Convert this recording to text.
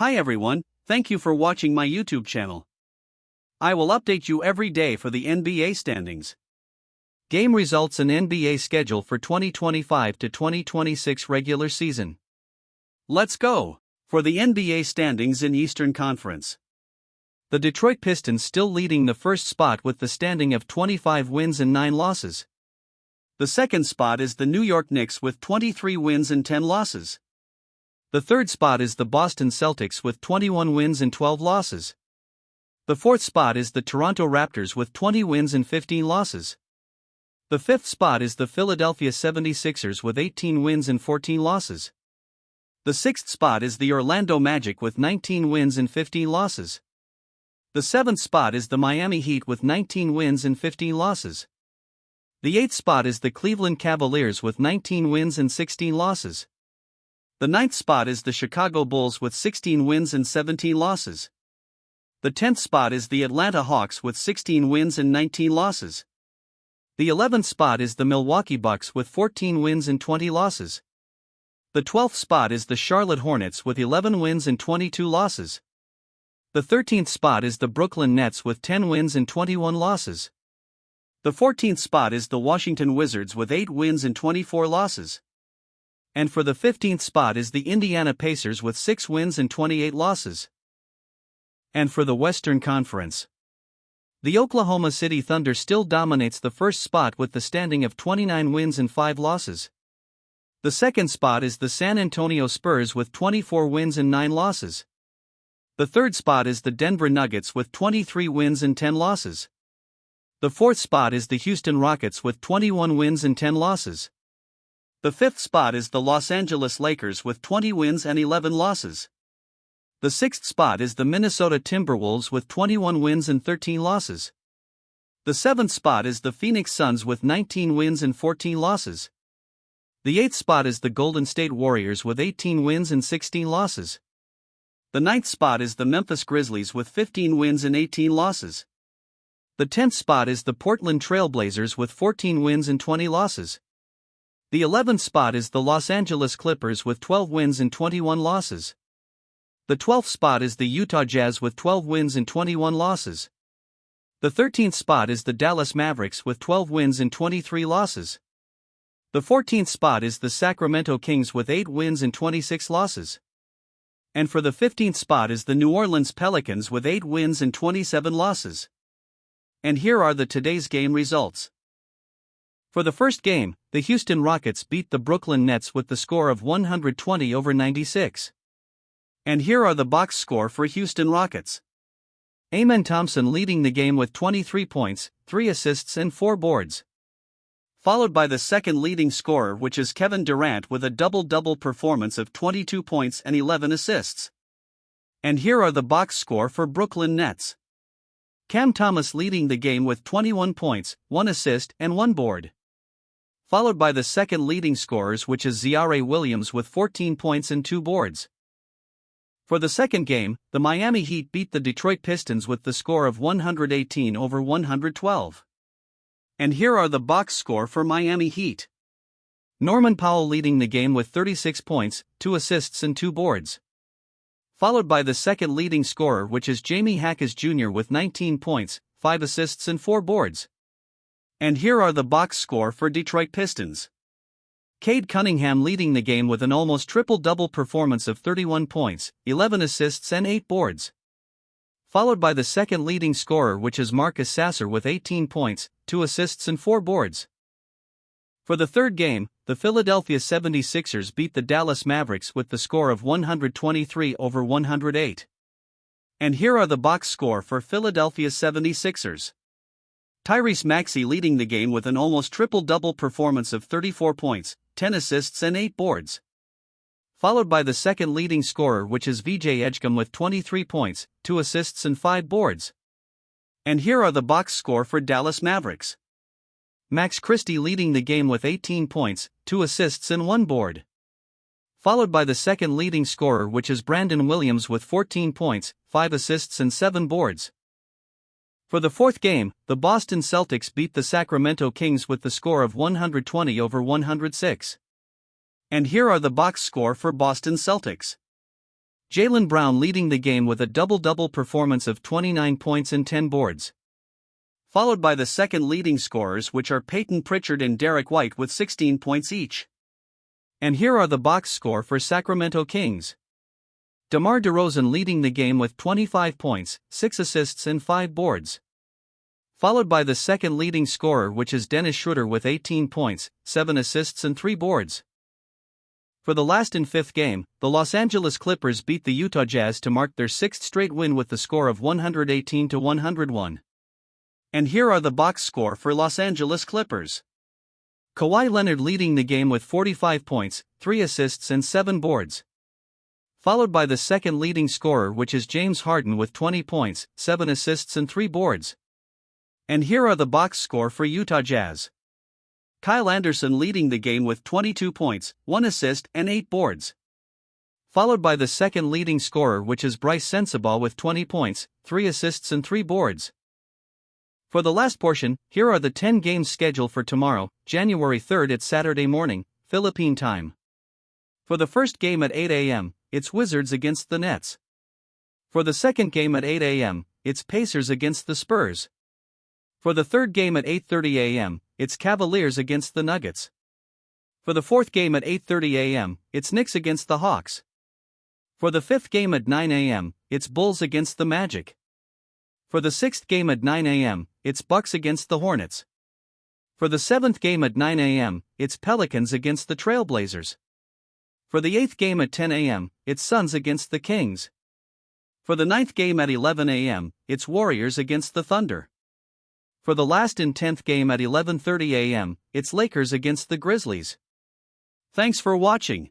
Hi everyone, thank you for watching my YouTube channel. I will update you every day for the NBA standings, game results and NBA schedule for 2025 to 2026 regular season. Let's go! For the NBA standings in Eastern Conference, the Detroit Pistons still leading the first spot with the standing of 25 wins and 9 losses. The second spot is the New York Knicks with 23 wins and 10 losses. The third spot is the Boston Celtics with 21 wins and 12 losses. The fourth spot is the Toronto Raptors with 20 wins and 15 losses. The fifth spot is the Philadelphia 76ers with 18 wins and 14 losses. The sixth spot is the Orlando Magic with 19 wins and 15 losses. The seventh spot is the Miami Heat with 19 wins and 15 losses. The eighth spot is the Cleveland Cavaliers with 19 wins and 16 losses. The ninth spot is the Chicago Bulls with 16 wins and 17 losses. The 10th spot is the Atlanta Hawks with 16 wins and 19 losses. The 11th spot is the Milwaukee Bucks with 14 wins and 20 losses. The 12th spot is the Charlotte Hornets with 11 wins and 22 losses. The 13th spot is the Brooklyn Nets with 10 wins and 21 losses. The 14th spot is the Washington Wizards with 8 wins and 24 losses. And for the 15th spot is the Indiana Pacers with 6 wins and 28 losses. And for the Western Conference, the Oklahoma City Thunder still dominates the first spot with the standing of 29 wins and 5 losses. The second spot is the San Antonio Spurs with 24 wins and 9 losses. The third spot is the Denver Nuggets with 23 wins and 10 losses. The fourth spot is the Houston Rockets with 21 wins and 10 losses. The fifth spot is the Los Angeles Lakers with 20 wins and 11 losses. The sixth spot is the Minnesota Timberwolves with 21 wins and 13 losses. The seventh spot is the Phoenix Suns with 19 wins and 14 losses. The eighth spot is the Golden State Warriors with 18 wins and 16 losses. The ninth spot is the Memphis Grizzlies with 15 wins and 18 losses. The 10th spot is the Portland Trail Blazers with 14 wins and 20 losses. The 11th spot is the Los Angeles Clippers with 12 wins and 21 losses. The 12th spot is the Utah Jazz with 12 wins and 21 losses. The 13th spot is the Dallas Mavericks with 12 wins and 23 losses. The 14th spot is the Sacramento Kings with 8 wins and 26 losses. And for the 15th spot is the New Orleans Pelicans with 8 wins and 27 losses. And here are the today's game results. For the first game, the Houston Rockets beat the Brooklyn Nets with the score of 120-96. And here are the box score for Houston Rockets. Amen Thompson leading the game with 23 points, 3 assists and 4 boards. Followed by the second leading scorer, which is Kevin Durant with a double-double performance of 22 points and 11 assists. And here are the box score for Brooklyn Nets. Cam Thomas leading the game with 21 points, 1 assist and 1 board. Followed by the second leading scorers, which is Ziaire Williams with 14 points and 2 boards. For the second game, the Miami Heat beat the Detroit Pistons with the score of 118-112. And here are the box score for Miami Heat. Norman Powell leading the game with 36 points, 2 assists and 2 boards. Followed by the second leading scorer, which is Jamie Hackes Jr. with 19 points, 5 assists and 4 boards. And here are the box score for Detroit Pistons. Cade Cunningham leading the game with an almost triple-double performance of 31 points, 11 assists and 8 boards. Followed by the second leading scorer, which is Marcus Sasser with 18 points, 2 assists and 4 boards. For the third game, the Philadelphia 76ers beat the Dallas Mavericks with the score of 123-108. And here are the box score for Philadelphia 76ers. Tyrese Maxey leading the game with an almost triple-double performance of 34 points, 10 assists and 8 boards. Followed by the second leading scorer, which is VJ Edgecombe with 23 points, 2 assists and 5 boards. And here are the box score for Dallas Mavericks. Max Christie leading the game with 18 points, 2 assists and 1 board. Followed by the second leading scorer, which is Brandon Williams with 14 points, 5 assists and 7 boards. For the fourth game, the Boston Celtics beat the Sacramento Kings with the score of 120-106. And here are the box score for Boston Celtics. Jaylen Brown leading the game with a double-double performance of 29 points and 10 boards. Followed by the second leading scorers, which are Peyton Pritchard and Derek White with 16 points each. And here are the box score for Sacramento Kings. DeMar DeRozan leading the game with 25 points, 6 assists and 5 boards. Followed by the second leading scorer, which is Dennis Schroeder with 18 points, 7 assists and 3 boards. For the last and fifth game, the Los Angeles Clippers beat the Utah Jazz to mark their sixth straight win with the score of 118-101. And here are the box score for Los Angeles Clippers. Kawhi Leonard leading the game with 45 points, 3 assists and 7 boards. Followed by the second leading scorer, which is James Harden with 20 points, 7 assists and 3 boards. And here are the box score for Utah Jazz. Kyle Anderson leading the game with 22 points, 1 assist and 8 boards. Followed by the second leading scorer, which is Bryce Sensabaugh with 20 points, 3 assists and 3 boards. For the last portion, here are the 10 games scheduled for tomorrow, January 3rd at Saturday morning, Philippine time. For the first game at 8 a.m., it's Wizards against the Nets. For the second game at 8 a.m., it's Pacers against the Spurs. For the third game at 8:30 a.m., it's Cavaliers against the Nuggets. For the fourth game at 8:30 a.m., it's Knicks against the Hawks. For the fifth game at 9 a.m., it's Bulls against the Magic. For the sixth game at 9 a.m., it's Bucks against the Hornets. For the seventh game at 9 a.m., it's Pelicans against the Trailblazers. For the eighth game at 10 a.m., it's Suns against the Kings. For the ninth game at 11 a.m., it's Warriors against the Thunder. For the last and 10th game at 11:30 a.m., it's Lakers against the Grizzlies. Thanks for watching.